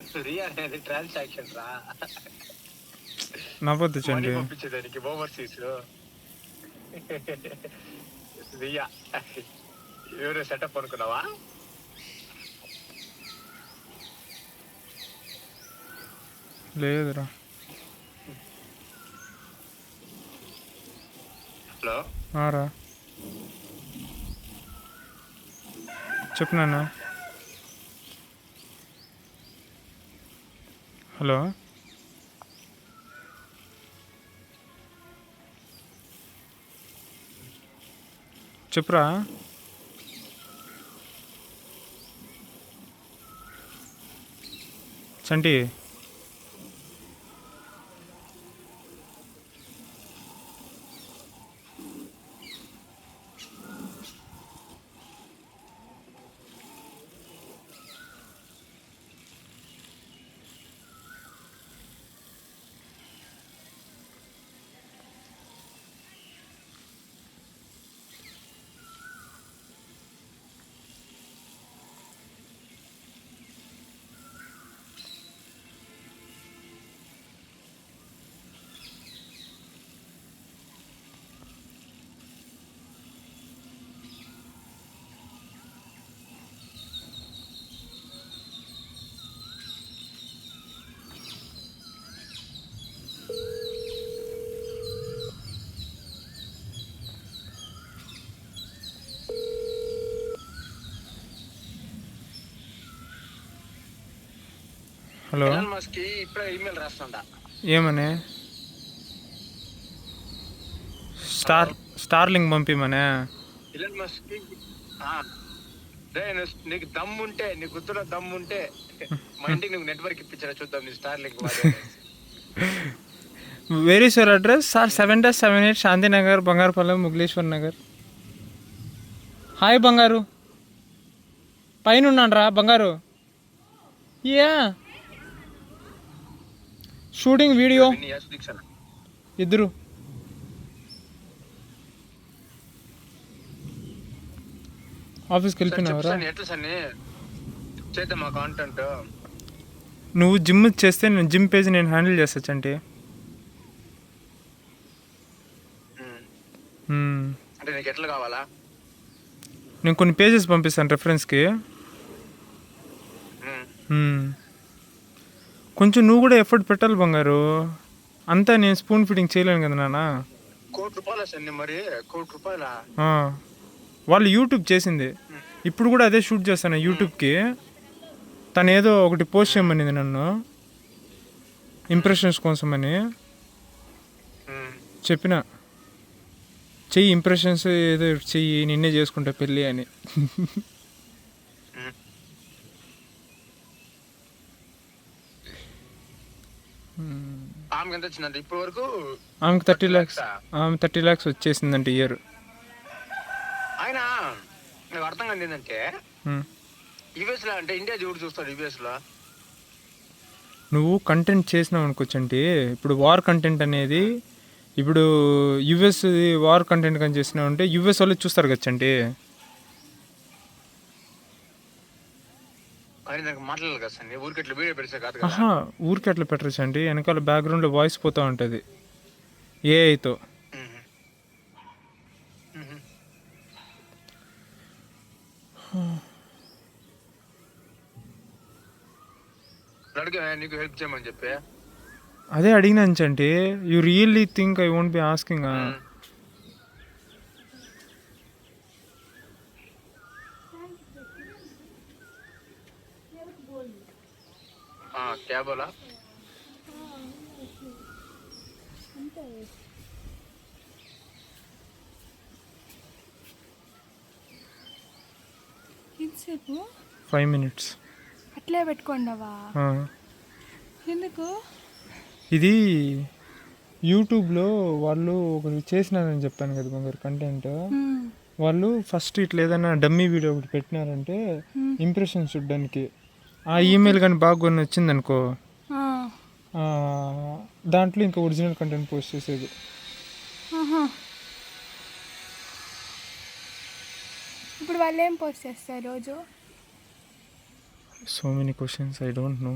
రియా అనేది ట్రాన్సాక్షన్ రా, నవ్వద్దు మనీ చంటి. పంపించేదానికి ఓవర్సీస్. రియా ఎవరో సెటప్ అనుకున్నావా? లేదురా. హలో రా చెప్పు నాన్న. హలో చెప్పురా. చంటి హలో ఎలాన్ మస్క్ కి ఇప్పుడే ఈమెయిల్ రాస్తుందా? ఏమని? స్టార్లింగ్ పంపిమనే. ఎలాన్ మస్క్ కి నీకు దమ్ముంటే, నీ గుర్తులో దమ్ముంటే మా ఇంటికి నువ్వు నెట్వర్క్ ఇప్పించారా చూద్దాం నీ Starlink. Where is your address? Sir 7-78 Shantinagar, Bangarupallem, Mugleshwar Nagar. Hi Bangaru, పైన ఉన్నాను రా బంగారు. యా షూటింగ్ వీడియో ఇద్దరు. ఆఫీస్కి వెళ్ళిపోయినావరా? ఎట్లా సార్ చేద్దాం మా కాంటెంట్. నువ్వు జిమ్ చేస్తే నేను జిమ్ పేజ్ నేను హ్యాండిల్ చేస్తా చంటి. అంటే నీకు ఎట్లా కావాలా? నేను కొన్ని పేజెస్ పంపిస్తాను రెఫరెన్స్కి. కొంచెం నువ్వు కూడా ఎఫర్ట్ పెట్టాలి బంగారు. అంతా నేను స్పూన్ ఫీడింగ్ చేయలేను కదా నాన్న. ₹1,00,00,000 మరి ₹1,00,00,000. వాళ్ళు యూట్యూబ్ చేసింది, ఇప్పుడు కూడా అదే షూట్ చేస్తాను యూట్యూబ్కి. తను ఏదో ఒకటి పోస్ట్ చేయమనింది నన్ను ఇంప్రెషన్స్ కోసం అని. చెప్పిన చెయ్యి ఇంప్రెషన్స్ ఏదో చెయ్యి, నిన్నే చేసుకుంటా పెళ్ళి అని. ఆమెకి ఎంత వచ్చిందంటే ఇప్పటి వరకు? ఆమెకు 30 lakhs. ఆమె 30 lakhs వచ్చేసిందంటే ఇయర్. ఆయన నాకు అర్థం కాదు ఏంటంటే, యుఎస్ లో అంటే ఇండియా చూడు చూస్తాడు. యుఎస్ లో నువ్వు కంటెంట్ చేసినావు అనుకోవచ్చంటే, ఇప్పుడు వార్ కంటెంట్ అనేది, ఇప్పుడు యుఎస్ వార్ కంటెంట్ కానీ చేసినావు అంటే యుఎస్ వాళ్ళు చూస్తారు కదండి. మాట్లాడాలి కదా సార్, ఊరికి ఎట్లా వీడియో పెడితే కాదు. ఊరికి ఎట్లా పెట్టచ్చు అండి, వెనకాల బ్యాక్గ్రౌండ్లో వాయిస్ పోతూ ఉంటుంది ఏఐతో. నీకు హెల్ప్ చేయమని చెప్పి అదే అడిగినాంచంటే, you really think I won't be asking? क्या बोला? ఎంతసేపు? 5 minutes. అట్లే పెట్టుకోండవా? ఎందుకు? ఇది యూట్యూబ్లో వాళ్ళు ఒకటి చేసినారని చెప్పాను కదా బంగారు కంటెంట్. వాళ్ళు ఫస్ట్ ఇట్లా ఏదైనా డమ్మీ వీడియో ఒకటి పెట్టినారంటే ఇంప్రెషన్ చూడడానికి, ఆ ఈమెయిల్ కానీ బాగా కొన్ని వచ్చింది అనుకో, దాంట్లో ఇంకా ఒరిజినల్ కంటెంట్ పోస్ట్ చేసేది. ఇప్పుడు వాళ్ళు ఏం పోస్ట్ చేస్తారు రోజు? So many questions I don't know